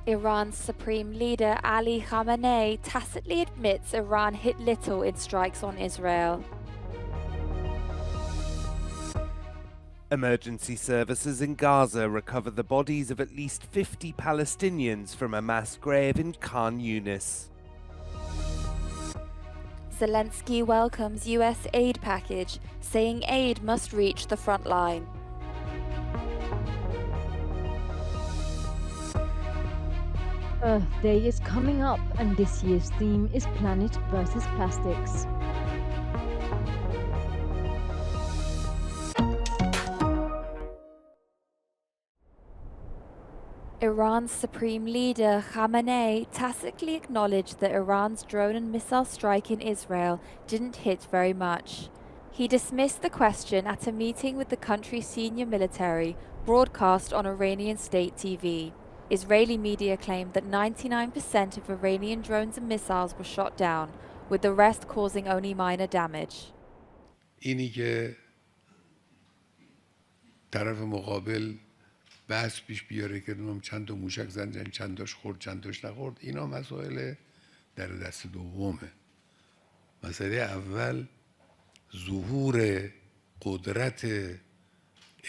Iran's supreme leader Ali Khamenei tacitly admits Iran hit little in strikes on Israel. Emergency services in Gaza recover the bodies of at least 50 Palestinians from a mass grave in Khan Yunis. Zelensky welcomes US aid package, saying aid must reach the front line. Earth Day is coming up, and this year's theme is Planet versus Plastics. Iran's supreme leader Khamenei tacitly acknowledged that Iran's drone and missile strike in Israel didn't hit very much. He dismissed the question at a meeting with the country's senior military, broadcast on Iranian state TV. Israeli media claimed that 99% of Iranian drones and missiles were shot down, with the rest causing only minor damage. اینی که طرف مقابل بحث پیش بیاره که چند تا موشک زدن، چند تاش خورد، چند تاش نخورد، اینا مسائل در دست دومه. مسئله اول ظهور قدرت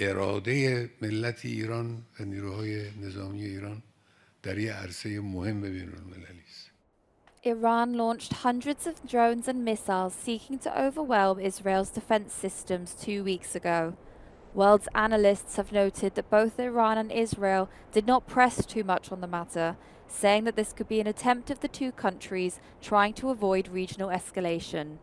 اراده ملت ایران و نیروهای نظامی ایران در یه عرصه مهم بین‌المللی است. Iran launched hundreds of drones and missiles seeking to overwhelm Israel's defense systems 2 weeks ago. World's analysts have noted that both Iran and Israel did not press too much on the matter, saying that this could be an attempt of the two countries trying to avoid regional escalation.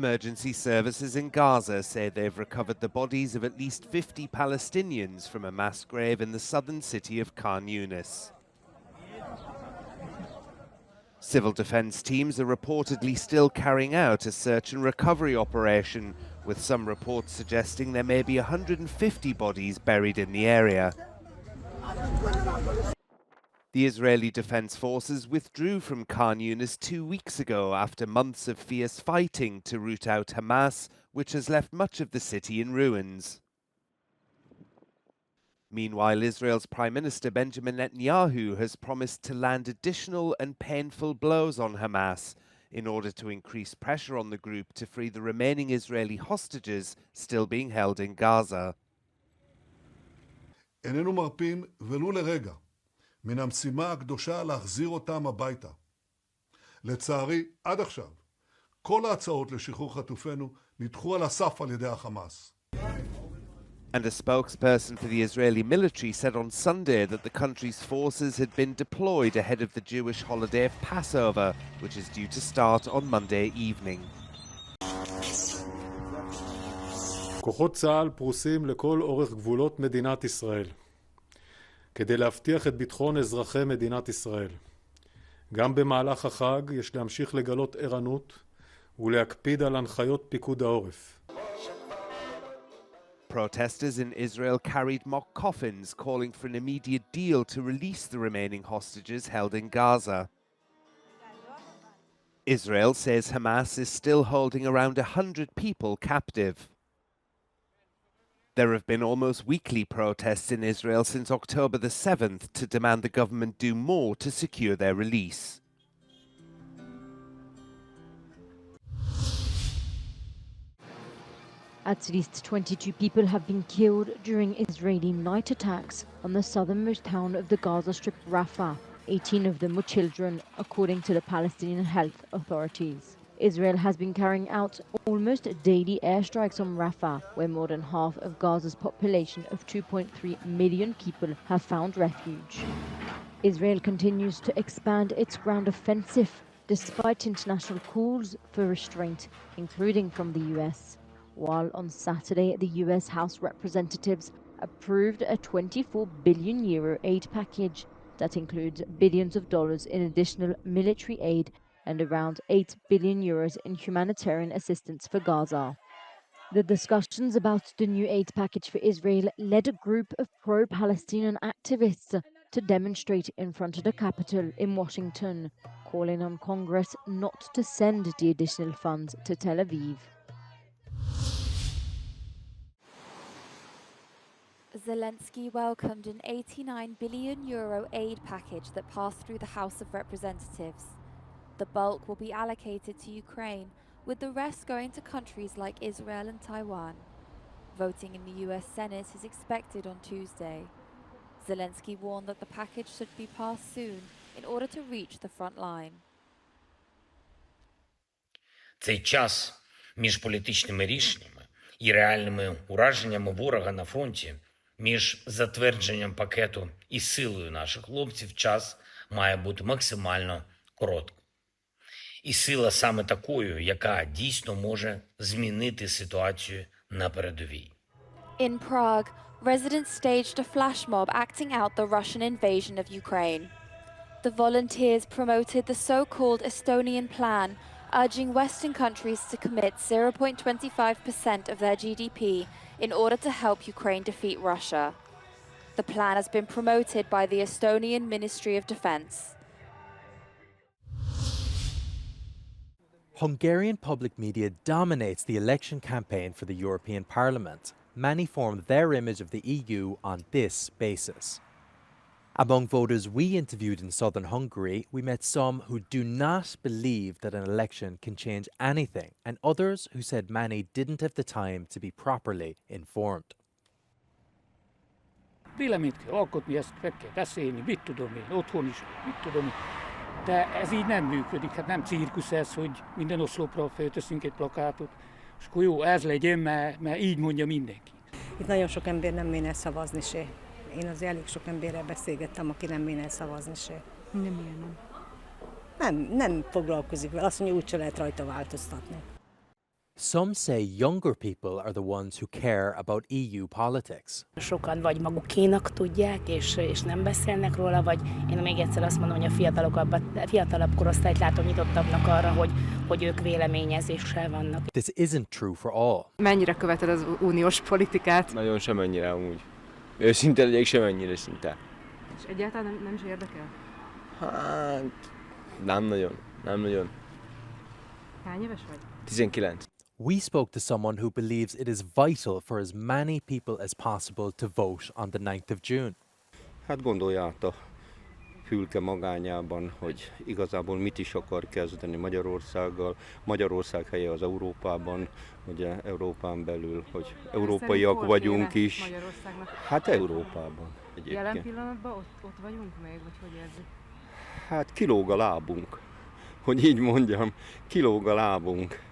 Emergency services in Gaza say they've recovered the bodies of at least 50 Palestinians from a mass grave in the southern city of Khan Yunis. Civil defense teams are reportedly still carrying out a search and recovery operation, with some reports suggesting there may be 150 bodies buried in the area. The Israeli Defense Forces withdrew from Khan Yunis 2 weeks ago after months of fierce fighting to root out Hamas, which has left much of the city in ruins. Meanwhile, Israel's Prime Minister Benjamin Netanyahu has promised to land additional and painful blows on Hamas in order to increase pressure on the group to free the remaining Israeli hostages still being held in Gaza. איננו מרפים ולו לרגע מן המשימה הקדושה להחזיר אותם הביתה. לצערי, עד עכשיו, כל ההצעות לשחרור חטופינו נדחו על הסף על ידי החמאס. And a spokesperson for the Israeli military said on Sunday that the country's forces had been deployed ahead of the Jewish holiday of Passover, which is due to start on Monday evening. כוחות צה"ל פרוסים לכל אורך גבולות מדינת ישראל, כדי להבטיח את ביטחון אזרחי מדינת ישראל. גם במהלך החג יש להמשיך לגלות ערנות ולהקפיד על הנחיות פיקוד העורף. Protesters in Israel carried mock coffins calling for an immediate deal to release the remaining hostages held in Gaza. Israel says Hamas is still holding around 100 people captive. There have been almost weekly protests in Israel since October the 7th to demand the government do more to secure their release. At least 22 people have been killed during Israeli night attacks on the southernmost town of the Gaza Strip, Rafah. 18 of them were children, according to the Palestinian health authorities. Israel has been carrying out almost daily airstrikes on Rafah, where more than half of Gaza's population of 2.3 million people have found refuge. Israel continues to expand its ground offensive, despite international calls for restraint, including from the US. While on Saturday, the US House Representatives approved a €24 billion aid package that includes billions of dollars in additional military aid and around €8 billion in humanitarian assistance for Gaza. The discussions about the new aid package for Israel led a group of pro-Palestinian activists to demonstrate in front of the Capitol in Washington, calling on Congress not to send the additional funds to Tel Aviv. Zelensky welcomed an €89 billion aid package that passed through the House of Representatives. The bulk will be allocated to Ukraine, with the rest going to countries like Israel and Taiwan. Voting in the US Senate is expected on Tuesday. Zelensky warned that the package should be passed soon in order to reach the front line. Цей час між політичними рішеннями і реальними ураженнями ворога на фронті, між затвердженням пакету і силою наших хлопців, час має бути максимально коротким. І сила саме такою, яка дійсно може змінити ситуацію на передовій. In Prague, residents staged a flash mob acting out the Russian invasion of Ukraine. The volunteers promoted the so-called Estonian plan, urging Western countries to commit 0.25% of their GDP in order to help Ukraine defeat Russia. The plan has been promoted by the Estonian Ministry of Defense. Hungarian public media dominates the election campaign for the European Parliament. Many form their image of the EU on this basis. Among voters we interviewed in southern Hungary, we met some who do not believe that an election can change anything, and others who said many didn't have the time to be properly informed. Véleményt kell alkotni, ezt meg kell beszélni, mit tudom én, otthon is, mit tudom én. De ez így nem működik, hát nem cirkusz ez, hogy minden oszlopra felteszünk egy plakátot, és akkor jó, ez legyen, mert így mondja mindenki. Itt nagyon sok ember nem méne szavazni se. Én az elég sok emberrel beszélgettem, aki nem méne szavazni se. Nem foglalkozik vele, azt mondja, úgyse lehet rajta változtatni. Some say younger people are the ones who care about EU politics. Sokan vagy magukénak tudják, és nem beszélnek róla, vagy én még egyszer azt mondom, hogy a fiatalabb korosztályt látom nyitottabbnak arra, hogy ők véleményezéssel vannak. This isn't true for all. Mennyire követed az uniós politikát? Nagyon semennyire amúgy. Őszinte legyek, semennyire szinte. És egyáltalán nem is érdekel? Hát, nem nagyon. Hány éves vagy? 19. We spoke to someone who believes it is vital for as many people as possible to vote on the 9th of June. Hát gondolja át a fülke magányában, hogy igazából mit is akar kezdeni Magyarországgal, Magyarország helye az Európában, ugye Európán belül, hogy európaiak vagyunk is. Hát Európában egyébként. Jelen pillanatban ott vagyunk még, vagy hogy érzik? Hát kilóg a lábunk, hogy így mondjam, kilóg a lábunk.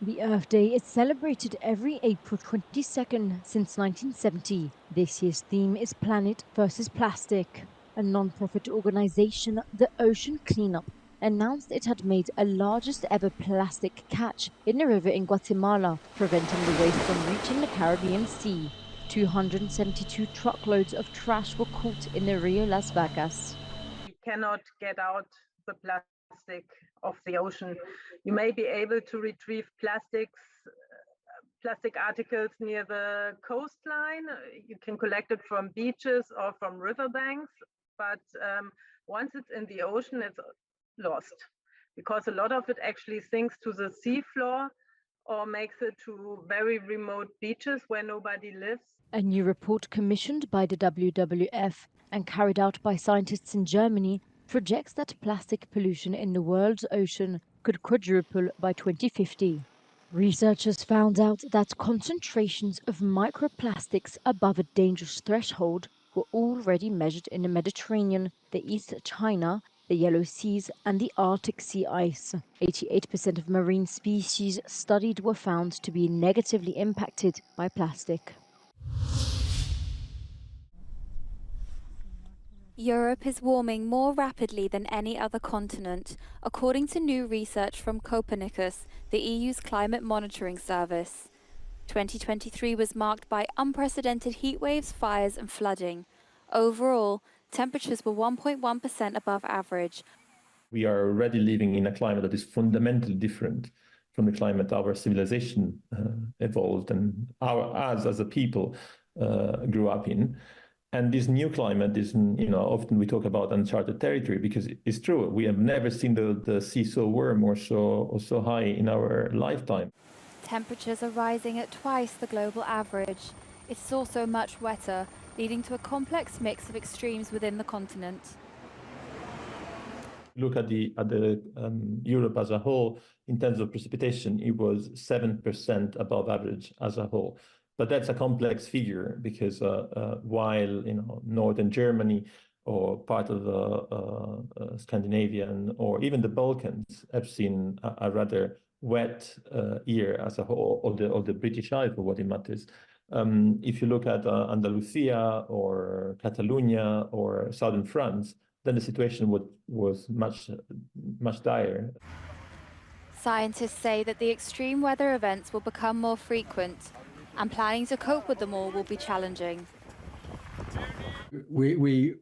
The Earth Day is celebrated every April 22nd since 1970. This year's theme is Planet versus Plastic. A non-profit organization, the Ocean Cleanup, announced it had made a largest ever plastic catch in a river in Guatemala, preventing the waste from reaching the Caribbean Sea. 272 truckloads of trash were caught in the Rio Las Vegas. You cannot get out the plastic of the ocean. You may be able to retrieve plastic articles near the coastline. You can collect it from beaches or from riverbanks, but once it's in the ocean, it's lost because a lot of it actually sinks to the seafloor or makes it to very remote beaches where nobody lives. A new report commissioned by the WWF and carried out by scientists in Germany projects that plastic pollution in the world's ocean could quadruple by 2050. Researchers found out that concentrations of microplastics above a dangerous threshold were already measured in the Mediterranean, the East China, the Yellow Seas and the Arctic sea ice. 88% of marine species studied were found to be negatively impacted by plastic. Europe is warming more rapidly than any other continent, according to new research from Copernicus, the EU's climate monitoring service. 2023 was marked by unprecedented heat waves, fires and flooding. Overall, temperatures were 1.1% above average. We are already living in a climate that is fundamentally different from the climate our civilization evolved and us as a people grew up in. And this new climate is, often we talk about uncharted territory because it's true. We have never seen the sea so warm or so high in our lifetime. Temperatures are rising at twice the global average. It's also much wetter, leading to a complex mix of extremes within the continent. Look at the Europe as a whole in terms of precipitation, it was 7% above average as a whole. But that's a complex figure because while northern Germany or part of Scandinavian or even the Balkans have seen a rather wet year as a whole, or the British Isles for what it matters. If you look at Andalusia or Catalonia or southern France, then the situation was much dire. Scientists say that the extreme weather events will become more frequent, and planning to cope with them all will be challenging. We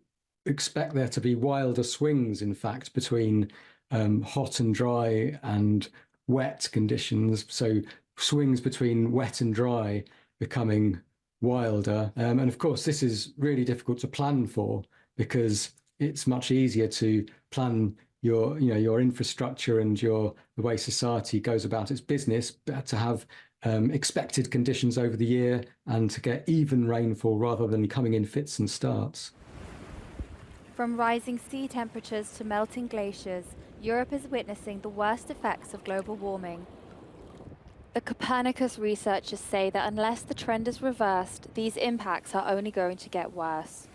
expect there to be wilder swings, in fact, between hot and dry and wet conditions. So swings between wet and dry becoming wilder. And of course, this is really difficult to plan for because it's much easier to plan your infrastructure and the way society goes about its business, but to have expected conditions over the year and to get even rainfall rather than coming in fits and starts. From rising sea temperatures to melting glaciers, Europe is witnessing the worst effects of global warming. The Copernicus researchers say that unless the trend is reversed, these impacts are only going to get worse.